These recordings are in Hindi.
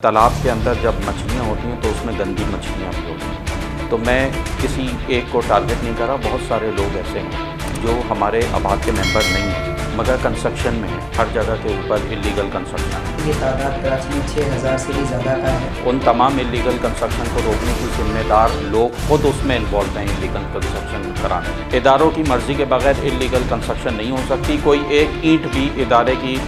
तालाब के अंदर जब मछलियाँ होती हैं तो उसमें गंदी मछलियाँ भी होती हैं। तो मैं किसी एक को टारगेट नहीं कर रहा, बहुत सारे लोग ऐसे हैं जो हमारे आबाद के मेंबर नहीं हैं मगर कंस्ट्रक्शन में हैं। हर जगह के ऊपर इलीगल कंस्ट्रक्शन है। ये तादाद कराची में 6000 से भी ज़्यादा का है। उन तमाम इलीगल कंस्ट्रक्शन को रोकने की जिम्मेदार लोग खुद उसमें इन्वॉल्व हैं। इलीगल कंस्ट्रक्शन कराने में इदारों की मर्ज़ी के बगैर इलीगल कंस्ट्रक्शन नहीं हो सकती। कोई एक ईंट भी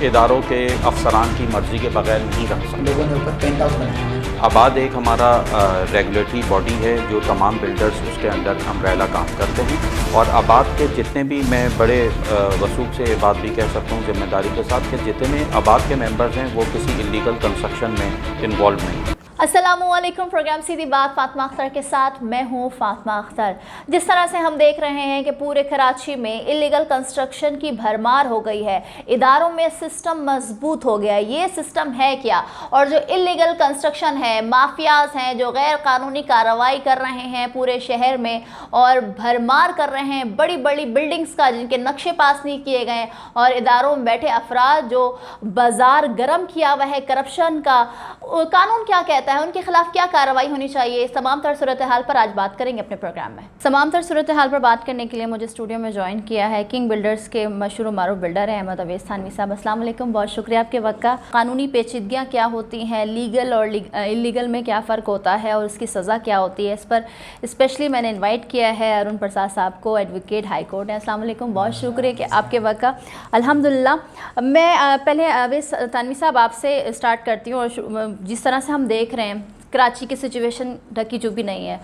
इदारों के अफसरान की मर्ज़ी के बगैर नहीं रख सकते। लोगों ने ऊपर पेंट हाउस बनाए हैं। आबाद एक हमारा रेगुलेटरी बॉडी है जो तमाम बिल्डर्स उसके अंडर अम्ब्रेला काम करते हैं। और आबाद के जितने भी, मैं बड़े वसूख से बात भी कह सकता हूँ जिम्मेदारी के साथ, कि जितने आबाद के मेंबर्स हैं वो किसी इलीगल कंस्ट्रक्शन में इन्वॉल्व नहीं हैं। अस्सलामुअलैकुम। प्रोग्राम सीधी बात फातिमा अख्तर के साथ मैं हूँ फातिमा अख्तर। जिस तरह से हम देख रहे हैं कि पूरे कराची में इलीगल कंस्ट्रक्शन की भरमार हो गई है, इदारों में सिस्टम मजबूत हो गया है। ये सिस्टम है क्या? और जो इलीगल कंस्ट्रक्शन है, माफियाज हैं जो गैर कानूनी कार्रवाई कर रहे हैं पूरे शहर में और भरमार कर रहे हैं बड़ी बड़ी बिल्डिंग्स का, जिनके नक्शे पास नहीं किए गए, और इदारों में बैठे अफराद जो बाजार गर्म किया हुआ है करप्शन का, कानून क्या कहता है, उनके खिलाफ क्या कार्रवाई होनी चाहिए, इस तमाम तर सूरत हाल पर आज बात करेंगे अपने प्रोग्राम में। तमाम तर सूरत हाल पर बात करने के लिए मुझे स्टूडियो में ज्वाइन किया है किंग बिल्डर्स के मशहूर मारूफ बिल्डर हैं अहमद अवैस थानवी साहब। अस्सलाम वालेकुम, बहुत शुक्रिया आपके वक्त का। कानूनी पेचीदगियाँ क्या होती हैं, लीगल और इलीगल में क्या फ़र्क होता है और उसकी सज़ा क्या होती है, इस पर स्पेशली मैंने इन्वाइट किया है अरुण प्रसाद साहब को, एडवोकेट हाई कोर्ट है। अस्सलाम वालेकुम, बहुत शुक्रिया कि आपके वक्त का। अल्हम्दुलिल्लाह, मैं पहले अवैस थानवी साहब आपसे स्टार्ट करती हूँ। और जिस तरह से हम देख रहे हैं कराची की सिचुएशन ढकी चुपी नहीं है,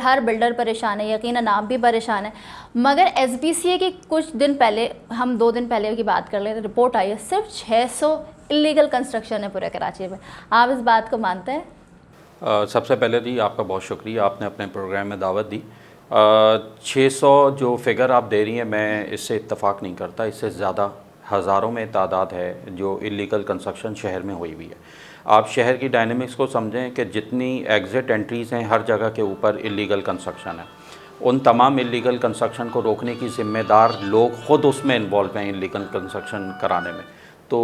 हर बिल्डर परेशान है, यकीनन आप भी परेशान है। मगर SBCA की कुछ दिन पहले, हम 2 दिन पहले की बात कर लें, तो रिपोर्ट आई है सिर्फ 600 इलीगल कंस्ट्रक्शन है पूरे कराची में। आप इस बात को मानते हैं? सबसे पहले जी आपका बहुत शुक्रिया, आपने अपने प्रोग्राम में दावत दी। 600 जो फिगर आप दे रही हैं, मैं इससे इत्तफाक नहीं करता। इससे ज़्यादा हज़ारों में तादाद है जो इलीगल कंस्ट्रक्शन शहर में हुई हुई है। आप शहर की डायनेमिक्स को समझें कि जितनी एग्ज़िट एंट्रीज़ हैं हर जगह के ऊपर इलीगल कंस्ट्रक्शन है। उन तमाम इलीगल कंस्ट्रक्शन को रोकने की ज़िम्मेदार लोग खुद उसमें इन्वॉल्व हैं इलीगल कंस्ट्रक्शन कराने में। तो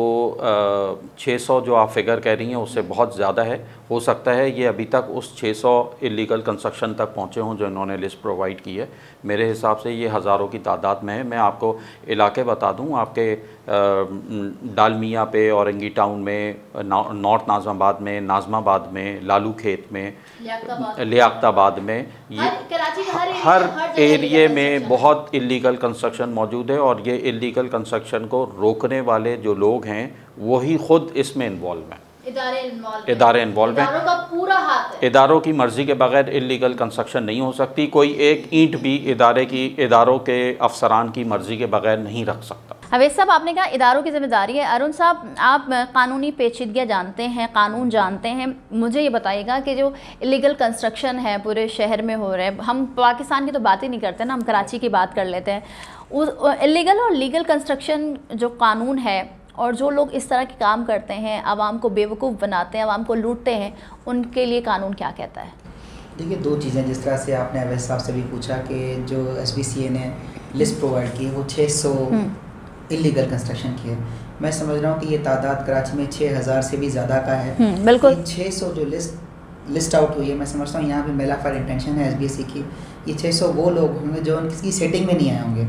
600 जो आप फिगर कह रही हैं उससे बहुत ज़्यादा है। हो सकता है ये अभी तक उस 600 इलीगल कंस्ट्रक्शन तक पहुँचे हों जो इन्होंने लिस्ट प्रोवाइड की है। मेरे हिसाब से ये हज़ारों की तादाद में है। मैं आपको इलाके बता दूं, आपके डालमिया पे, औरंगी टाउन में, नॉर्थ नाज़माबाद में, नाज़माबाद में, लालू खेत में, लियाकताबाद में, ये हर एरिए में बहुत इलीगल कंस्ट्रक्शन मौजूद है। और ये इलीगल कंस्ट्रक्शन को रोकने वाले जो लोग हैं वही ख़ुद इसमें इन्वॉल्व हैं। इदारे इन्वॉल्व हैं। का पूरा हाथ है। इदारों की मर्ज़ी के बगैर इलीगल कंस्ट्रक्शन नहीं हो सकती। कोई एक ईंट भी इदारों के अफसरान की मर्ज़ी के बगैर नहीं रख सकता। अवैस साहब, आपने कहा इदारों की जिम्मेदारी है। अरुण साहब, आप कानूनी पेचीदगियाँ जानते हैं, कानून जानते हैं, मुझे ये बताइएगा कि जो इलीगल कंस्ट्रक्शन है पूरे शहर में हो रहे हैं, हम पाकिस्तान की तो बात ही नहीं करते ना, हम कराची की बात कर लेते हैं। उस इलीगल और लीगल कंस्ट्रक्शन जो कानून है और जो लोग इस तरह के काम करते हैं, आवाम को बेवकूफ़ बनाते हैं, आवाम को लूटते हैं, उनके लिए कानून क्या कहता है? देखिए, 2 चीज़ें, जिस तरह से आपने अवैस साहब से भी पूछा कि जो SBCA ने लिस्ट प्रोवाइड की वो 600 इलीगल कंस्ट्रक्शन की है। मैं समझ रहा हूँ कि ये तादाद कराची में 6000 से भी ज़्यादा का है। बिल्कुल। 600 जो लिस्ट आउट हुई है, मैं समझता हूँ यहाँ पे मेला फॉर इंटेंशन है SBCA की। ये 600 वो लोग होंगे जो उनकी सेटिंग में नहीं आए होंगे,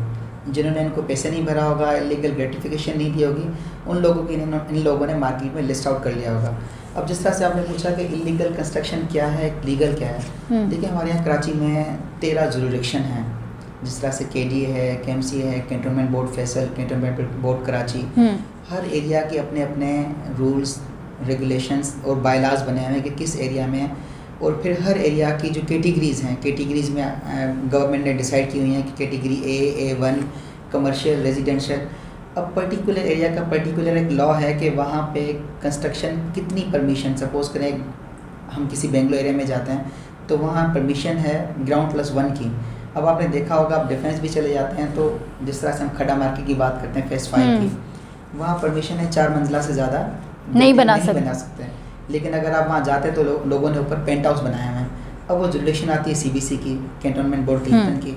जिन्होंने इनको पैसे नहीं भरा होगा, इलीगल ग्रेटिफिकेशन नहीं दी होगी, उन लोगों की इन लोगों ने मार्केट में लिस्ट आउट कर लिया होगा। अब जिस तरह से आपने पूछा कि इलीगल कंस्ट्रक्शन क्या है, लीगल क्या है, देखिए हमारे यहाँ कराची में 13 जुरिडिक्शन हैं। जिस तरह से KDA है, KMC है, cantonment board Faisal, cantonment board Karachi, हर एरिया के अपने अपने रूल्स, रेगुलेशंस और बायलाज बने हुए हैं कि किस एरिया में, और फिर हर एरिया की जो कैटेगरीज़ हैं, कैटेगरीज़ में गवर्नमेंट ने डिसाइड की हुई हैं कि कैटेगरी A1 कमर्शियल, रेजिडेंशियल। अब पर्टिकुलर एरिया का पर्टिकुलर एक लॉ है कि वहाँ पे कंस्ट्रक्शन कितनी परमिशन, सपोज़ करें हम किसी बेंगलोर एरिया में जाते हैं तो वहाँ परमिशन है ग्राउंड +1 की। अब आपने देखा होगा, आप डिफेंस भी चले जाते हैं तो जिस तरह से हम खड़ा मार्केट की बात करते हैं, फेस 5 की, वहाँ परमिशन है 4 मंजिला से ज़्यादा नहीं बना सकते हैं। लेकिन अगर आप वहाँ जाते तो लोगों ने ऊपर पेंट हाउस बनाए हुए हैं। अब वो जुरिडिक्शन आती है CBC की, कैंटोनमेंट बोर्ड क्लिफ्टन की।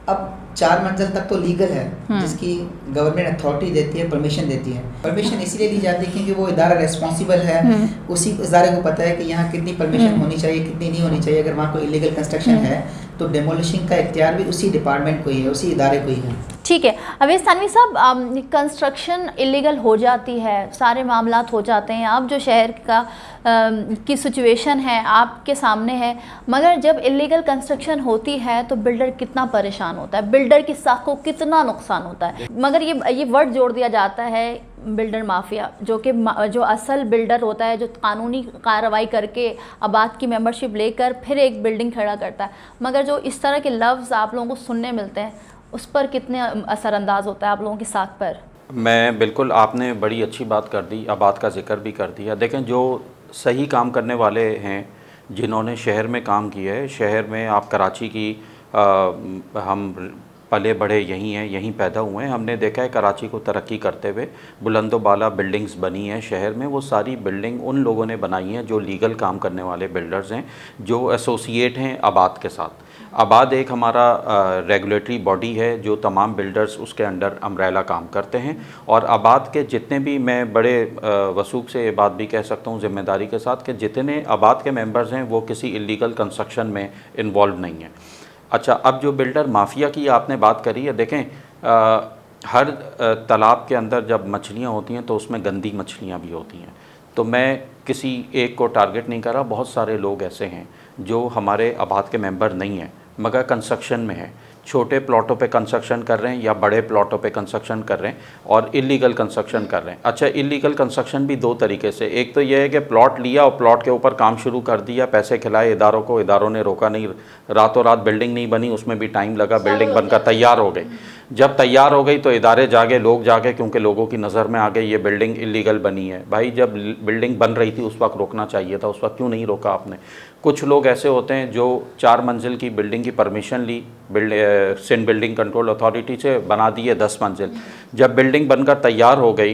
अब 4 मंजिल तक तो लीगल है, जिसकी गवर्नमेंट अथॉरिटी देती है, परमिशन देती है। परमिशन इसीलिए ली जाती है क्योंकि वो इदारा रिस्पॉन्सिबल है, उसी इदारे को पता है कि यहाँ कितनी परमिशन होनी चाहिए, कितनी नहीं होनी चाहिए। अगर वहाँ कोई इलीगल कंस्ट्रक्शन है तो डेमोलिशिंग का इख्तियार भी उसी डिपार्टमेंट को ही है, उसी इदारे को ही है। ठीक है अवैस थानवी साहब, कंस्ट्रक्शन इलीगल हो जाती है, सारे मामलात हो जाते हैं, अब जो शहर का की सिचुएशन है आपके सामने है, मगर जब इलीगल कंस्ट्रक्शन होती है तो बिल्डर कितना परेशान होता है, बिल्डर की साख को कितना नुकसान होता है। मगर ये वर्ड जोड़ दिया जाता है बिल्डर माफिया, जो असल बिल्डर होता है, जो कानूनी कार्रवाई करके आबाद की मेंबरशिप लेकर फिर एक बिल्डिंग खड़ा करता है। मगर जो इस तरह के लफ्ज़ आप लोगों को सुनने मिलते हैं, उस पर कितने असरअंदाज होता है आप लोगों की साख पर? मैं बिल्कुल, आपने बड़ी अच्छी बात कर दी, आबाद का जिक्र भी कर दिया। देखें, जो सही काम करने वाले हैं, जिन्होंने शहर में काम किया है, शहर में आप कराची की हम पले बढ़े यहीं हैं, यहीं पैदा हुए हैं, हमने देखा है कराची को तरक्की करते हुए बुलंदो बाला बिल्डिंग्स बनी हैं शहर में। वो सारी बिल्डिंग उन लोगों ने बनाई हैं जो लीगल काम करने वाले बिल्डर्स हैं, जो एसोसिएट हैं आबाद के साथ। आबाद एक हमारा रेगुलेटरी बॉडी है जो तमाम बिल्डर्स उसके अंडर अम्ब्रेला काम करते हैं, और आबाद के जितने भी, मैं बड़े वसूख से ये बात भी कह सकता हूँ ज़िम्मेदारी के साथ, कि जितने आबाद के मेंबर्स हैं वो किसी इलीगल कंस्ट्रक्शन में इन्वॉल्व नहीं हैं। अच्छा, अब जो बिल्डर माफिया की आपने बात करी है, देखें हर तालाब के अंदर जब मछलियाँ होती हैं तो उसमें गंदी मछलियाँ भी होती हैं। तो मैं किसी एक को टारगेट नहीं कर रहा, बहुत सारे लोग ऐसे हैं जो हमारे आबाद के मेंबर नहीं हैं मगर कंस्ट्रक्शन में है, छोटे प्लॉटों पे कंस्ट्रक्शन कर रहे हैं या बड़े प्लॉटों पे कंस्ट्रक्शन कर रहे हैं और इलीगल कंस्ट्रक्शन कर रहे हैं। अच्छा, इलीगल कंस्ट्रक्शन भी दो तरीके से, एक तो यह है कि प्लॉट लिया और प्लॉट के ऊपर काम शुरू कर दिया, पैसे खिलाए इदारों को, इदारों ने रोका नहीं, रातों रात बिल्डिंग नहीं बनी, उसमें भी टाइम लगा, बिल्डिंग बनकर तैयार हो गई। जब तैयार हो गई तो इदारे जागे, लोग जागे, क्योंकि लोगों की नज़र में आ गई ये बिल्डिंग इलीगल बनी है। भाई, जब बिल्डिंग बन रही थी उस वक्त रोकना चाहिए था, उस वक्त क्यों नहीं रोका आपने? कुछ लोग ऐसे होते हैं जो 4 मंजिल की बिल्डिंग की परमिशन ली सिंध बिल्डिंग कंट्रोल अथॉरिटी से, बना दी है 10 मंजिल। जब बिल्डिंग बनकर तैयार हो गई,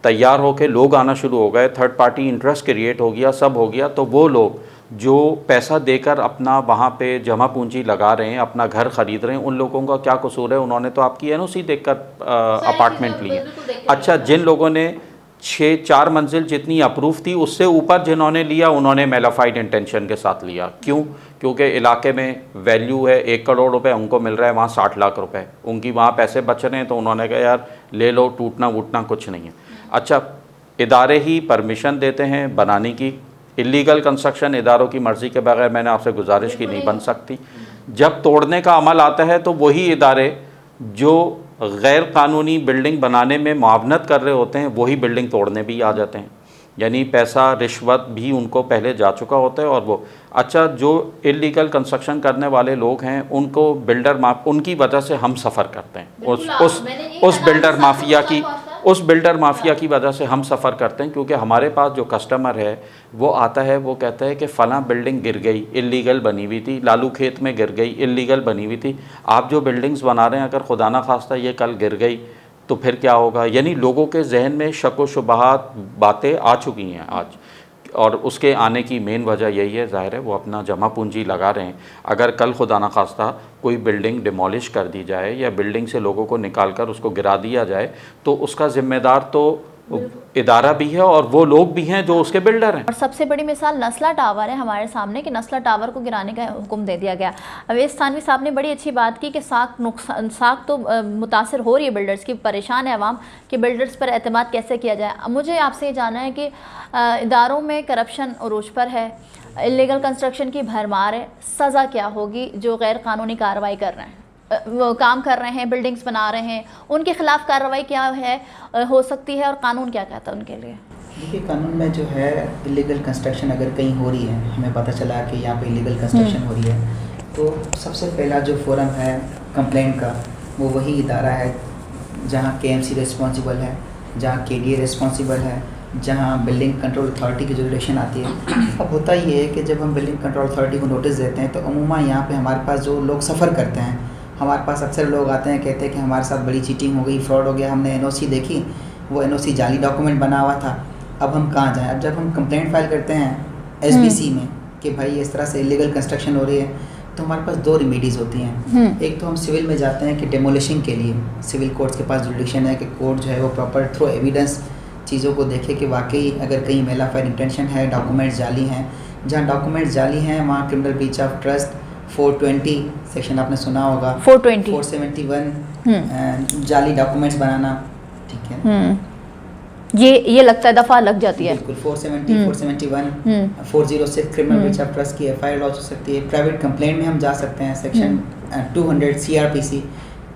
तैयार होकर लोग आना शुरू हो गए, थर्ड पार्टी इंटरेस्ट क्रिएट हो गया, सब हो गया, तो वो लोग जो पैसा देकर अपना वहाँ पे जमा पूंजी लगा रहे हैं, अपना घर ख़रीद रहे हैं, उन लोगों का क्या कसूर है? उन्होंने तो आपकी एनओसी देखकर अपार्टमेंट लिए। अच्छा, जिन लोगों ने 4 मंजिल जितनी अप्रूव थी उससे ऊपर जिन्होंने लिया, उन्होंने मेलाफाइड इंटेंशन के साथ लिया। क्यों? क्योंकि इलाके में वैल्यू है 1 करोड़ रुपए, उनको मिल रहा है वहाँ 60 लाख रुपए, उनकी वहाँ पैसे बच रहे हैं, तो उन्होंने कहा यार ले लो, टूटना वूटना कुछ नहीं है। अच्छा, इदारे ही परमिशन देते हैं बनाने की, इलीगल कंस्ट्रक्शन इदारों की मर्ज़ी के बगैर, मैंने आपसे गुजारिश की, नहीं बन सकती। जब तोड़ने का अमल आता है तो वही इदारे जो गैर कानूनी बिल्डिंग बनाने में मुआवनत कर रहे होते हैं वही बिल्डिंग तोड़ने भी आ जाते हैं, यानी पैसा रिश्वत भी उनको पहले जा चुका होता है। और वो अच्छा, जो इलीगल कंस्ट्रक्शन करने वाले लोग हैं उनको उनकी वजह से हम सफ़र करते हैं, उस बिल्डर माफिया की वजह से हम सफ़र करते हैं, क्योंकि हमारे पास जो कस्टमर है वो आता है, वो कहता है कि फ़लाँ बिल्डिंग गिर गई, इलीगल बनी हुई थी, लालू खेत में गिर गई, इलीगल बनी हुई थी, आप जो बिल्डिंग्स बना रहे हैं अगर खुदा ना खास्ता ये कल गिर गई तो फिर क्या होगा? यानी लोगों के जहन में शक व शुबहात बातें आ चुकी हैं आज, और उसके आने की मेन वजह यही है, ज़ाहिर है वो अपना जमा पूंजी लगा रहे हैं। अगर कल खुदा न खास्ता कोई बिल्डिंग डिमोलिश कर दी जाए या बिल्डिंग से लोगों को निकाल कर उसको गिरा दिया जाए तो उसका ज़िम्मेदार तो इदारा भी है और वो लोग भी हैं जो उसके बिल्डर हैं। और सबसे बड़ी मिसाल नस्ला टावर है हमारे सामने कि नस्ला टावर को गिराने का हुक्म दे दिया गया। अवैस थानवी साहब ने बड़ी अच्छी बात की कि साख तो मुतासर हो रही है बिल्डर्स की, परेशान है अवाम कि बिल्डर्स पर एतमाद कैसे किया जाए। अब मुझे आपसे ये जानना है कि इदारों में करप्शन उरूज पर है, इलीगल कंस्ट्रक्शन की भरमार है, सज़ा क्या होगी जो गैर कानूनी कार्रवाई कर रहे हैं, वो काम कर रहे हैं, बिल्डिंग्स बना रहे हैं, उनके खिलाफ कार्रवाई क्या है हो सकती है और कानून क्या कहता है उनके लिए? देखिए, कानून में जो है इलीगल कंस्ट्रक्शन अगर कहीं हो रही है, हमें पता चला कि यहाँ पे इलीगल कंस्ट्रक्शन हो रही है, तो सबसे पहला जो फोरम है कंप्लेंट का वो वही इदारा है जहाँ KMC रिस्पॉन्सिबल है, जहाँ KDA रिस्पॉन्सिबल है, जहाँ बिल्डिंग कंट्रोल अथॉरिटी की जुरिडिक्शन आती है। अब होता ये है कि जब हम बिल्डिंग कंट्रोल अथॉरिटी को नोटिस देते हैं तो अमूमा यहाँ पे हमारे पास जो लोग सफ़र करते हैं, हमारे पास अक्सर लोग आते हैं, कहते हैं कि हमारे साथ बड़ी चीटिंग हो गई, फ्रॉड हो गया, हमने NOC देखी, वो NOC जाली डॉक्यूमेंट बना हुआ था, अब हम कहाँ जाएं? अब जब हम कंप्लेंट फाइल करते हैं SBC में कि भाई इस तरह से इलीगल कंस्ट्रक्शन हो रही है, तो हमारे पास 2 रेमेडीज़ होती हैं। एक तो हम सिविल में जाते हैं कि डेमोलिशिंग के लिए सिविल कोर्ट्स के पास जुडिक्शन है कि कोर्ट जो है वो प्रॉपर थ्रू एविडेंस चीज़ों को देखे कि वाकई अगर कहीं मेला फायर इंटेंशन है, डॉक्यूमेंट्स जाली हैं। जहाँ डॉक्यूमेंट्स जाली हैं वहाँ criminal breach of trust 420 section आपने सुना होगा, 420 471 जाली डॉक्यूमेंट्स बनाना, ठीक है। ये लगता है दफ़ा लग जाती है। बिल्कुल 470, 471, 406 क्रिमिनल ब्रीच ऑफ ट्रस्ट की एफआईआर लॉन्च हो सकती है। प्राइवेट कंप्लेंट में हम जा सकते हैं सेक्शन 200 सीआरपीसी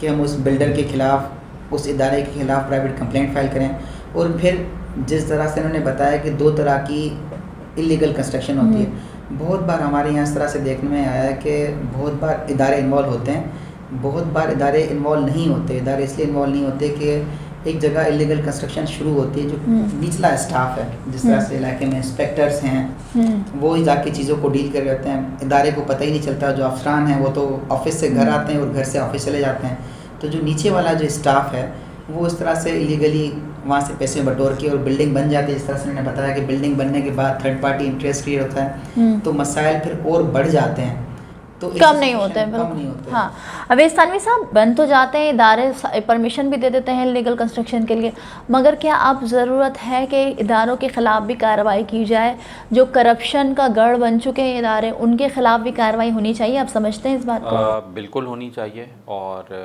कि हम उस बिल्डर के खिलाफ, उस इदारे के खिलाफ प्राइवेट कंप्लेंट फाइल करें। और फिर जिस तरह से उन्होंने बताया कि 2 तरह की इलीगल कंस्ट्रक्शन होती है, बहुत बार हमारे यहाँ इस तरह से देखने में आया है कि बहुत बार इदारे इन्वॉल्व होते हैं, बहुत बार इदारे इन्वॉल्व नहीं होते। इदारे इसलिए इन्वॉल्व नहीं होते कि एक जगह इलीगल कंस्ट्रक्शन शुरू होती है, जो निचला स्टाफ है, जिस तरह से इलाके में इंस्पेक्टर्स हैं, वो ही जाके चीज़ों को डील कर रहे होते हैं। इदारे को पता ही नहीं चलता, जो अफसरान हैं वो तो ऑफिस से घर आते हैं और घर से ऑफिस चले जाते हैं। तो जो नीचे वाला जो स्टाफ है वो इस तरह से इलीगली वहाँ से पैसे बटोर के और बिल्डिंग बन जाती है। जिस तरह से उन्होंने बताया कि बिल्डिंग बनने के बाद थर्ड पार्टी इंटरेस्ट क्रिएट होता है, तो मसाइल फिर और बढ़ जाते हैं, तो कम नहीं होते हैं। कम नहीं होते। हाँ, अवैस थानवी साहब, बन तो जाते हैं इदारे, परमिशन भी दे देते हैं लीगल कंस्ट्रक्शन के लिए, मगर क्या अब ज़रूरत है कि इदारों के ख़िलाफ़ भी कार्रवाई की जाए? जो करप्शन का गढ़ बन चुके हैं इदारे, उनके ख़िलाफ़ भी कार्रवाई होनी चाहिए, आप समझते हैं इस बात को? बिल्कुल होनी चाहिए और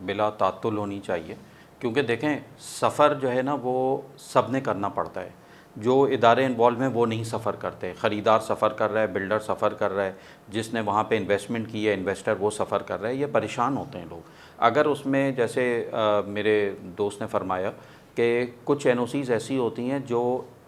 बिला तात्तुल होनी चाहिए, क्योंकि देखें सफ़र जो है ना वो सब ने करना पड़ता है। जो इदारे इन्वॉल्व हैं वो नहीं सफ़र करते, ख़रीदार सफ़र कर रहा है, बिल्डर सफ़र कर रहा है, जिसने वहाँ पे इन्वेस्टमेंट की है इन्वेस्टर वो सफ़र कर रहा है, ये परेशान होते हैं लोग। अगर उसमें जैसे मेरे दोस्त ने फरमाया कि कुछ एनओसीज़ ऐसी होती हैं जो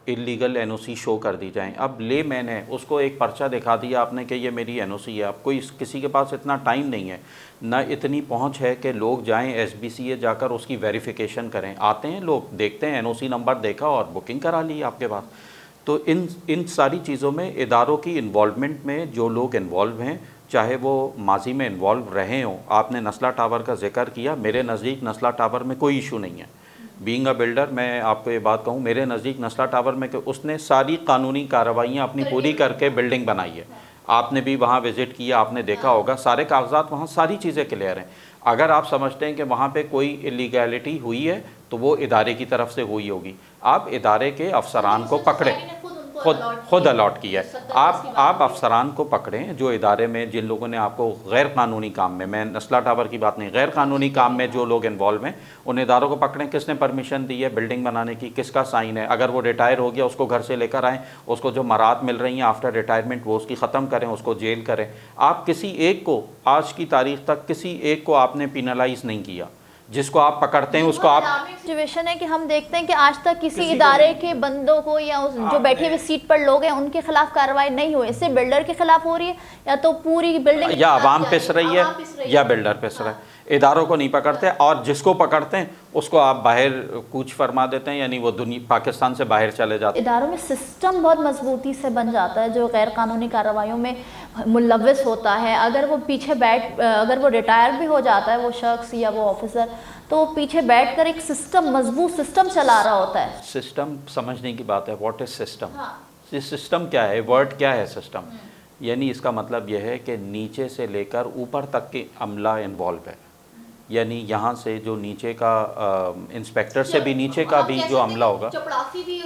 इलीगल एनओसी शो कर दी जाएं। अब ले मैन है, उसको एक पर्चा दिखा दिया आपने कि ये मेरी एनओसी है। अब कोई किसी के पास इतना टाइम नहीं है, ना इतनी पहुंच है कि लोग जाएं एसबीसीए जाकर उसकी वेरिफिकेशन करें। आते हैं लोग, देखते हैं एनओसी नंबर देखा और बुकिंग करा ली आपके पास। तो इन सारी चीज़ों में इदारों की इन्वॉल्वमेंट में जो लोग इन्वॉल्व हैं, चाहे वो माजी में इन्वॉल्व रहे हों। आपने नस्ला टावर का जिक्र किया, मेरे नज़दीक नस्ला टावर में कोई इशू नहीं है। बीइंग अ बिल्डर मैं आपको ये बात कहूँ, मेरे नज़दीक नस्ला टावर में कि उसने सारी कानूनी कार्रवाइयाँ अपनी पूरी करके बिल्डिंग बनाई है। आपने भी वहाँ विज़िट किया, आपने देखा होगा सारे कागजात वहाँ, सारी चीज़ें क्लियर हैं। अगर आप समझते हैं कि वहाँ पे कोई इलीगैलिटी हुई है तो वो इदारे की तरफ से हुई होगी। आप इदारे के अफसरान को पकड़ें, खुद अलॉट किया है, आप अफसरान को पकड़ें जो इदारे में, जिन लोगों ने आपको गैर कानूनी काम में, मैं नस्ला टावर की बात नहीं, गैर कानूनी काम में जो लोग इन्वॉल्व हैं उन इदारों को पकड़ें। किसने परमिशन दी है बिल्डिंग बनाने की, किसका साइन है? अगर वो रिटायर हो गया उसको घर से लेकर आएँ, उसको जो मराहत मिल रही हैं आफ्टर रिटायरमेंट वो उसकी ख़त्म करें, उसको जेल करें। आप किसी एक को, आज की तारीख तक किसी एक को आपने पिनलाइज नहीं किया। जिसको आप पकड़ते हैं उसको आप, सिचुएशन है कि हम देखते हैं कि आज तक किसी इदारे के बंदों को या जो बैठे हुए सीट पर लोग हैं उनके खिलाफ कार्रवाई नहीं हुई। इससे बिल्डर के खिलाफ हो रही है या तो पूरी बिल्डिंग, या आवाम पिस रही है या बिल्डर पिस रहा है। इदारों को नहीं पकड़ते और जिसको पकड़ते हैं उसको आप बाहर कूच फरमा देते हैं, यानी वो दुनिया पाकिस्तान से बाहर चले जाते हैं। इदारों में सिस्टम बहुत मजबूती से बन जाता है जो गैर कानूनी कार्रवाइयों में मुलव्वस होता है। अगर वो पीछे अगर वो रिटायर भी हो जाता है वो शख्स या वो ऑफिसर, तो पीछे बैठकर एक सिस्टम, मजबूत सिस्टम चला रहा होता है। सिस्टम समझने की बात है, व्हाट इज सिस्टम? ये सिस्टम क्या है, वर्ड क्या है सिस्टम? यानी इसका मतलब यह है कि नीचे से लेकर ऊपर तक के अमला इन्वॉल्व है, यानी यहाँ से जो नीचे का इंस्पेक्टर से भी नीचे का भी जो अमला होगा,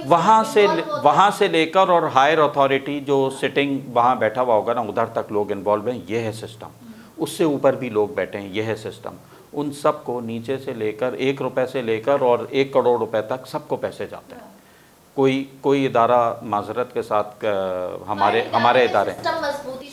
वहाँ से लेकर और हायर अथॉरिटी जो सिटिंग वहाँ बैठा हुआ होगा ना, उधर तक लोग इन्वॉल्व हैं। ये है सिस्टम। उससे ऊपर भी लोग बैठे हैं, ये है सिस्टम। उन सब को नीचे से लेकर 1 रुपये से लेकर और 1 करोड़ रुपए तक सबको पैसे जाते हैं। कोई इदारा माजरत के साथ हमारे इदारे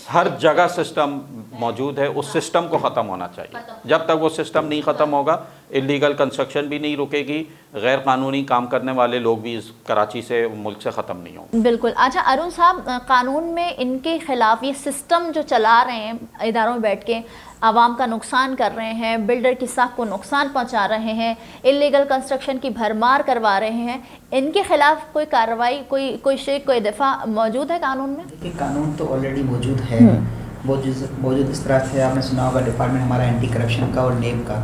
हर जगह सिस्टम मौजूद है। उस सिस्टम को ख़त्म होना चाहिए। जब तक वो सिस्टम नहीं ख़त्म होगा, इलीगल कंस्ट्रक्शन भी नहीं रुकेगी, गैर कानूनी काम करने वाले लोग भी इस कराची से, मुल्क से ख़त्म नहीं होंगे। बिल्कुल। अच्छा अरुण साहब, कानून में इनके खिलाफ ये सिस्टम जो चला रहे हैं इदारों में बैठ के, आवाम का नुकसान कर रहे हैं, बिल्डर की साख को नुकसान पहुंचा रहे हैं, इलीगल कंस्ट्रक्शन की भरमार करवा रहे हैं, इनके खिलाफ कोई कार्रवाई, कोई दफ़ा मौजूद है कानून में? देखिए, कानून तो ऑलरेडी मौजूद है। मौजूद इस तरह से, आपने सुना होगा डिपार्टमेंट हमारा एंटी करप्शन का और नेब का,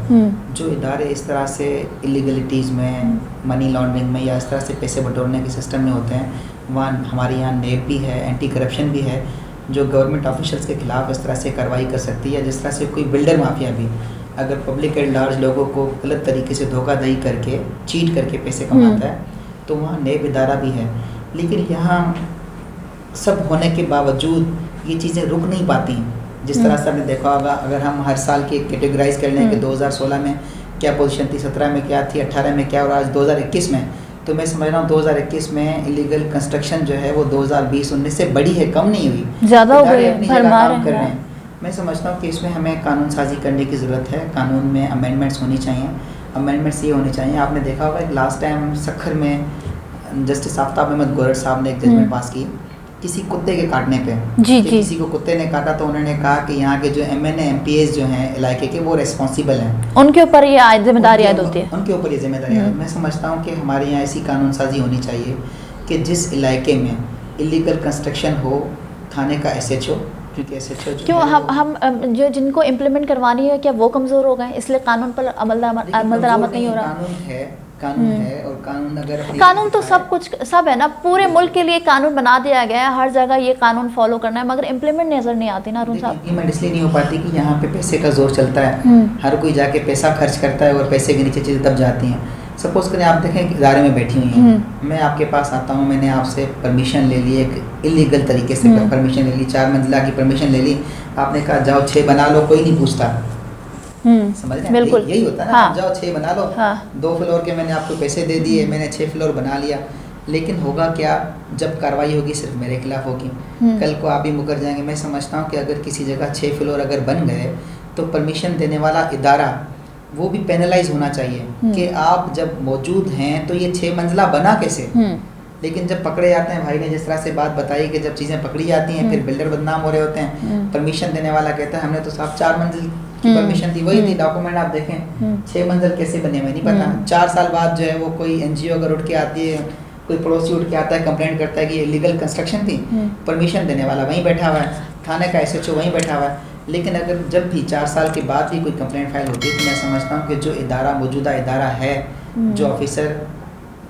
जो इदारे इस तरह से इलीगलिटीज़ में, मनी लॉन्ड्रिंग में या इस तरह से पैसे बटोरने के सिस्टम में होते हैं, वहाँ हमारे यहाँ नेब भी है, एंटी करप्शन भी है। जो गवर्नमेंट ऑफिशियल्स के खिलाफ इस तरह से कार्रवाई कर सकती है, जिस तरह से कोई बिल्डर माफिया भी अगर पब्लिक एट लार्ज लोगों को गलत तरीके से धोखाधड़ी करके चीट करके पैसे कमाता है तो वहाँ नेब इदारा भी है। लेकिन यहाँ सब होने के बावजूद ये चीज़ें रुक नहीं पाती। जिस तरह से आपने देखा होगा, अगर हम हर साल के कैटेगराइज कर लें कि 2016 में क्या पोजीशन थी, 17 में क्या थी, 18 में क्या, और आज 2021 में, तो मैं समझ रहा हूँ 2021 में इलीगल कंस्ट्रक्शन जो है वो 2020-19 से बड़ी है, कम नहीं हुई, ज़्यादा हो गई है, अपनी जगह भरमार काम कर रहे है। हैं। मैं समझता हूँ कि इसमें हमें कानून साजी करने की ज़रूरत है, कानून में अमेंडमेंट्स होनी चाहिए। अमेंडमेंट्स ये होनी चाहिए, आपने देखा होगा लास्ट टाइम सखर में जस्टिस आफ्ताब अहमद गोरर साहब ने एक जजमेंट पास की किसी कुत्ते के काटने पे। जी कि जी। किसी को कुत्ते ने काटा तो उन्होंने कहा कि यहाँ के जो MNA MPs जो हैं इलाके के वो रिस्पॉन्सिबल हैं, उनके ऊपर ये जिम्मेदारी आयद होती है। उनके ऊपर ये जिम्मेदारी है। मैं समझता हूँ कि हमारे यहाँ ऐसी कानून साजी होनी चाहिए कि जिस इलाके में इलीगल कंस्ट्रक्शन हो, थाने का SHO, क्योंकि SHO क्यों हम जो जिनको इम्प्लीमेंट करवानी है क्या वो कमज़ोर हो गए, इसलिए कानून पर अमल दरामद नहीं हो रहा। कानून है और कानून अगर कानून तो सब कुछ सब है ना, पूरे मुल्क के लिए कानून बना दिया गया है, हर जगह ये कानून फॉलो करना है, मगर इम्प्लीमेंट नज़र नहीं आती ना अरुण साहब। इम्प्लीमेंट इसलिए नहीं हो पाती कि यहाँ पे पैसे का जोर चलता है, हर कोई जाके पैसा खर्च करता है और पैसे के नीचे चीज़ें दब जाती हैं। सपोज करें आप देखें कि इदारे में बैठी हुई हैं, मैं आपके पास आता हूँ, मैंने आपसे परमिशन ले ली, एक इलीगल तरीके से परमिशन ले ली, 4 मंजिला की परमिशन ले ली, आपने कहा जाओ 6 बना लो, कोई नहीं पूछता, समझ रहे हैं? बिल्कुल यही होता है ना, हाँ। आप जाओ 6 बना लो, 2 फ्लोर के मैंने आपको पैसे दे दिए, मैंने 6 फ्लोर बना लिया। लेकिन होगा क्या, जब कार्रवाई होगी सिर्फ मेरे खिलाफ होगी, कल को आप भी मुकर जाएंगे। मैं समझता हूँ कि अगर किसी जगह 6 फ्लोर अगर बन गए तो परमिशन देने वाला इदारा वो भी पेनलाइज होना चाहिए कि आप जब मौजूद हैं तो ये 6 मंजिला बना कैसे। लेकिन जब पकड़े जाते हैं, भाई ने जिस तरह से बात बताई कि जब चीज़ें पकड़ी जाती हैं फिर बिल्डर बदनाम हो रहे होते हैं, परमिशन देने वाला कहता है हमने तो साहब 4 मंजिल की परमिशन दी, वही थी, डॉक्यूमेंट आप देखें 6 मंजिल कैसे बने हुए नहीं पता। 4 साल बाद जो है वो कोई NGO अगर उठ के आती है, कोई पड़ोसी उठ के आता है, कंप्लेंट करता है कि ये इलीगल कंस्ट्रक्शन थी, परमिशन देने वाला वहीं बैठा हुआ है, थाने का SHO वहीं बैठा हुआ है। लेकिन अगर जब भी 4 साल के बाद भी कोई कंप्लेंट फाइल होती है तो मैं समझता हूँ कि जो इदारा मौजूदा इदारा है, जो ऑफिसर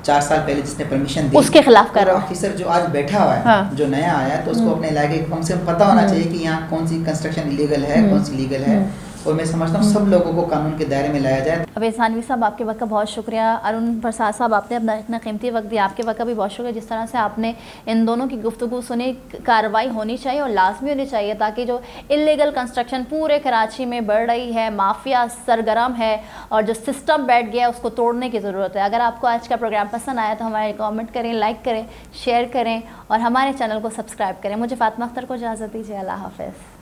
4 साल पहले जिसने परमिशन दी उसके खिलाफ कर रहा है, ऑफिसर जो आज बैठा हुआ है, जो नया आया है, तो उसको अपने इलाके कम से कम पता होना चाहिए कि यहाँ कौन सी कंस्ट्रक्शन इलीगल है, कौन सी लीगल है। और मैं समझता हूँ सब लोगों को कानून के दायरे में लाया जाए। अवैस थानवी साहब आपके वक्त का बहुत शुक्रिया। अरुण प्रसाद साहब आपने अपना इतना कीमती वक्त दिया, आपके वक्त का भी बहुत शुक्रिया। जिस तरह से आपने इन दोनों की गुफ्तगू सुनी, कार्रवाई होनी चाहिए और लाजमी होनी चाहिए ताकि जो इलीगल कंस्ट्रक्शन पूरे कराची में बढ़ रही है, माफिया सरगर्म है और जो सिस्टम बैठ गया है उसको तोड़ने की ज़रूरत है। अगर आपको आज का प्रोग्राम पसंद आया तो हमारे कमेंट करें, लाइक करें, शेयर करें और हमारे चैनल को सब्सक्राइब करें। मुझे फातिमा अख्तर को इजाज़त दीजिए। अल्लाह हाफ़िज़।